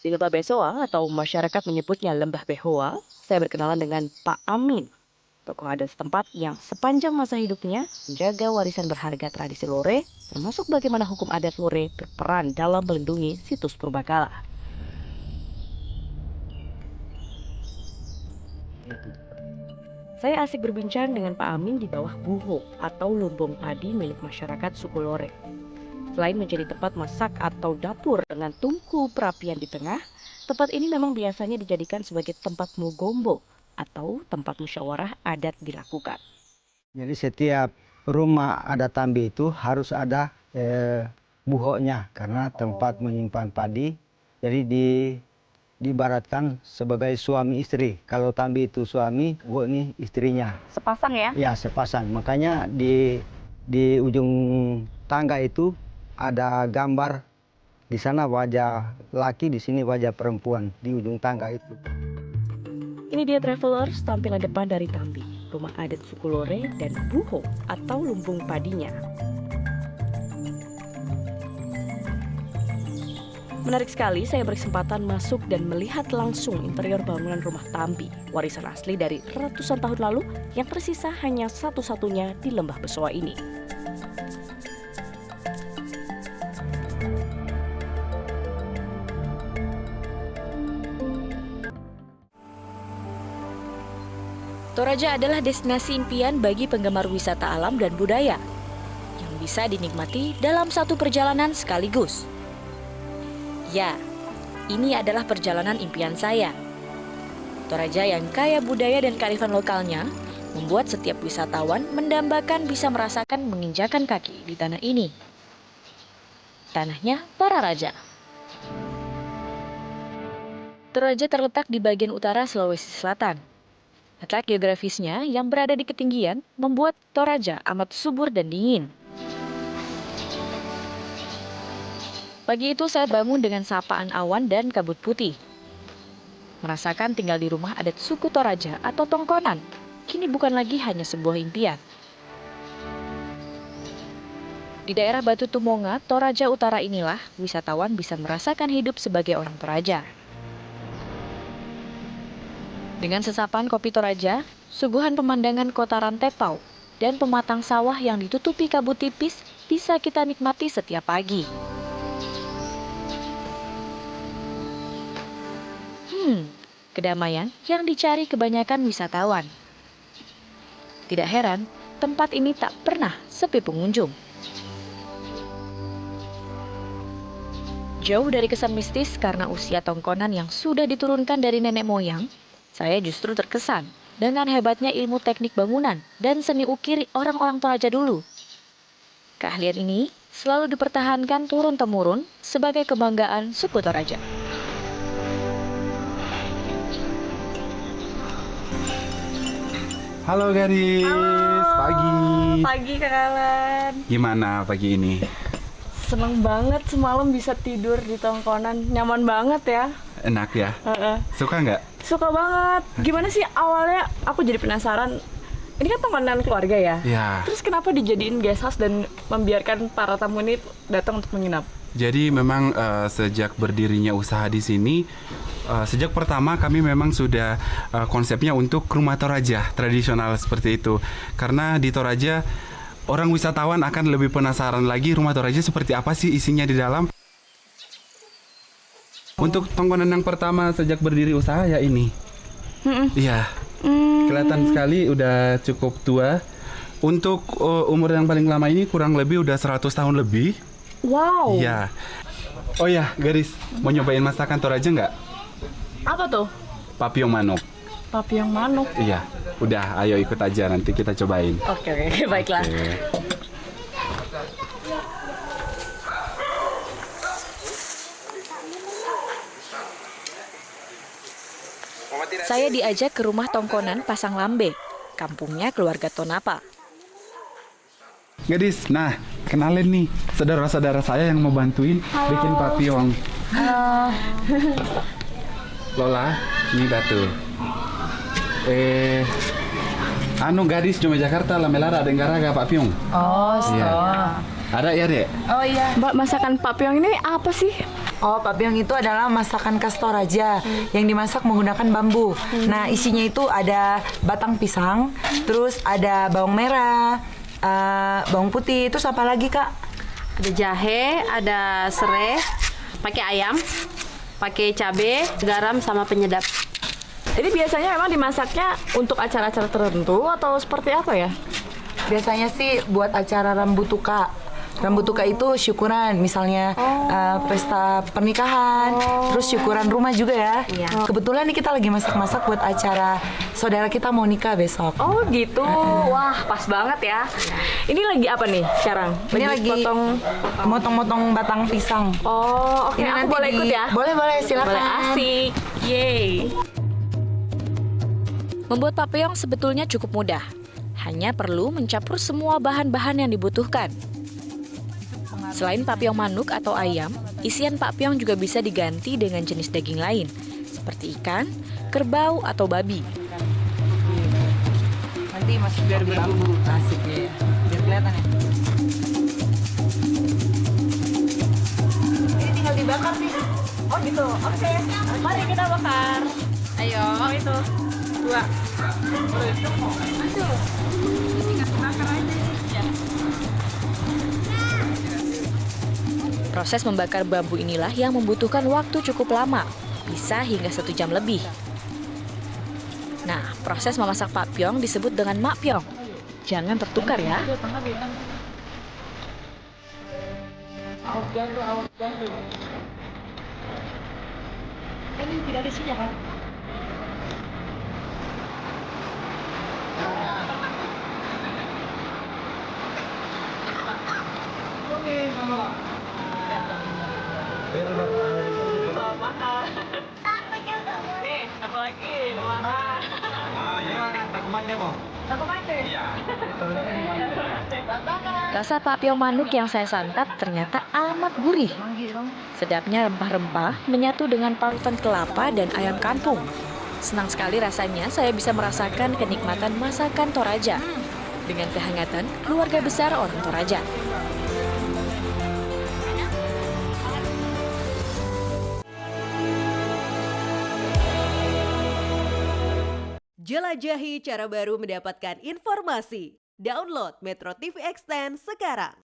Di Lembah Besoa atau masyarakat menyebutnya Lembah Behoa, saya berkenalan dengan Pak Amin, tokoh adat setempat yang sepanjang masa hidupnya menjaga warisan berharga tradisi Lore, termasuk bagaimana hukum adat Lore berperan dalam melindungi situs purbakala. Saya asik berbincang dengan Pak Amin di bawah buho atau lumbung padi milik masyarakat suku Lore. Selain menjadi tempat masak atau dapur dengan tungku perapian di tengah, tempat ini memang biasanya dijadikan sebagai tempat mugombo atau tempat musyawarah adat dilakukan. Jadi setiap rumah adat Tambi itu harus ada buhonya karena tempat menyimpan padi. Jadi diibaratkan sebagai suami istri. Kalau Tambi itu suami, buho ini istrinya. Sepasang ya? Ya, sepasang. Makanya di ujung tangga itu ada gambar, di sana wajah laki, di sini wajah perempuan di ujung tangga itu. Ini dia Travelers, tampilan depan dari Tambi, rumah adat suku Lore dan buho atau lumbung padinya. Menarik sekali, saya berkesempatan masuk dan melihat langsung interior bangunan rumah Tambi, warisan asli dari ratusan tahun lalu yang tersisa hanya satu-satunya di Lembah Besoa ini. Toraja adalah destinasi impian bagi penggemar wisata alam dan budaya yang bisa dinikmati dalam satu perjalanan sekaligus. Ya, ini adalah perjalanan impian saya. Toraja yang kaya budaya dan kearifan lokalnya membuat setiap wisatawan mendambakan bisa merasakan menginjakan kaki di tanah ini. Tanahnya para raja. Toraja terletak di bagian utara Sulawesi Selatan. Letak geografisnya yang berada di ketinggian membuat Toraja amat subur dan dingin. Pagi itu saya bangun dengan sapaan awan dan kabut putih. Merasakan tinggal di rumah adat suku Toraja atau Tongkonan, kini bukan lagi hanya sebuah impian. Di daerah Batu Tumonga, Toraja Utara inilah wisatawan bisa merasakan hidup sebagai orang Toraja. Dengan sesapan kopi Toraja, suguhan pemandangan kota Rantepau, dan pematang sawah yang ditutupi kabut tipis bisa kita nikmati setiap pagi. Kedamaian yang dicari kebanyakan wisatawan. Tidak heran, tempat ini tak pernah sepi pengunjung. Jauh dari kesan mistis karena usia Tongkonan yang sudah diturunkan dari nenek moyang, saya justru terkesan dengan hebatnya ilmu teknik bangunan dan seni ukir orang-orang Toraja dulu. Keahlian ini selalu dipertahankan turun-temurun sebagai kebanggaan suku Toraja. Halo Garis, pagi. Pagi Kak Alan. Gimana pagi ini? Seneng banget semalam bisa tidur di Tongkonan. Nyaman banget ya. Enak ya? Suka nggak? Suka banget. Gimana sih awalnya aku jadi penasaran. Ini kan temenan keluarga ya? Ya. Terus kenapa dijadiin guest house dan membiarkan para tamu ini datang untuk menginap? Jadi memang sejak berdirinya usaha di sini, sejak pertama kami memang sudah konsepnya untuk rumah Toraja tradisional seperti itu. Karena di Toraja orang wisatawan akan lebih penasaran lagi rumah Toraja seperti apa sih isinya di dalam. Untuk Tongkonan yang pertama sejak berdiri usaha ya ini. Iya. Kelihatan sekali udah cukup tua. Untuk umur yang paling lama ini kurang lebih udah 100 tahun lebih. Wow. Iya. Oh ya, Garis, mau nyobain masakan Toraja nggak? Apa tuh? Papiong manuk. Papiong manuk. Iya. Udah, ayo ikut aja nanti kita cobain. Oke, baiklah. Oke. Saya diajak ke rumah Tongkonan Pasang Lambe, kampungnya keluarga Tonapa. Gadis, nah kenalin nih saudara-saudara saya yang mau bantuin bikin papiong. Lola, ini Datu. Gadis cuma Jakarta, Lamelara, Denggaraga, papiong. Oh, Iya. Ada ya, Dek? Oh iya. Mbak, masakan papiong ini apa sih? Oh, papyong itu adalah masakan khas Toraja yang dimasak menggunakan bambu. Nah, isinya itu ada batang pisang, terus ada bawang merah, bawang putih, terus apa lagi, Kak? Ada jahe, ada serai, pakai ayam, pakai cabai, garam sama penyedap. Ini biasanya memang dimasaknya untuk acara-acara tertentu atau seperti apa ya? Biasanya sih buat acara rambutuka. Rambutuka itu syukuran, misalnya pesta pernikahan, terus syukuran rumah juga ya. Kebetulan nih kita lagi masak-masak buat acara saudara kita mau nikah besok. Oh gitu, wah pas banget ya. Ini lagi apa nih sekarang? Ini lagi motong-motong batang pisang. Oh oke, Ini aku nanti boleh ikut ya? Boleh, silakan. Boleh, asik, yeay. Membuat papeyong sebetulnya cukup mudah. Hanya perlu mencampur semua bahan-bahan yang dibutuhkan. Selain papeyong manuk atau ayam, isian papeyong juga bisa diganti dengan jenis daging lain, seperti ikan, kerbau, atau babi. Nanti masuk biar berbumbu asik ya. Biar kelihatan ya. Ini tinggal dibakar nih. Oh gitu, oke. Mari kita bakar. Ayo. Oh itu, 2. Proses membakar bambu inilah yang membutuhkan waktu cukup lama, bisa hingga 1 jam lebih. Nah, proses memasak papyong disebut dengan makpyong. Jangan tertukar ya. Nih, apa lagi? Makan. Rasa papyong manuk yang saya santap ternyata amat gurih. Sedapnya rempah-rempah menyatu dengan parutan kelapa dan ayam kampung. Senang sekali rasanya saya bisa merasakan kenikmatan masakan Toraja dengan kehangatan keluarga besar orang Toraja. Jelajahi cara baru mendapatkan informasi. Download Metro TV Extend sekarang.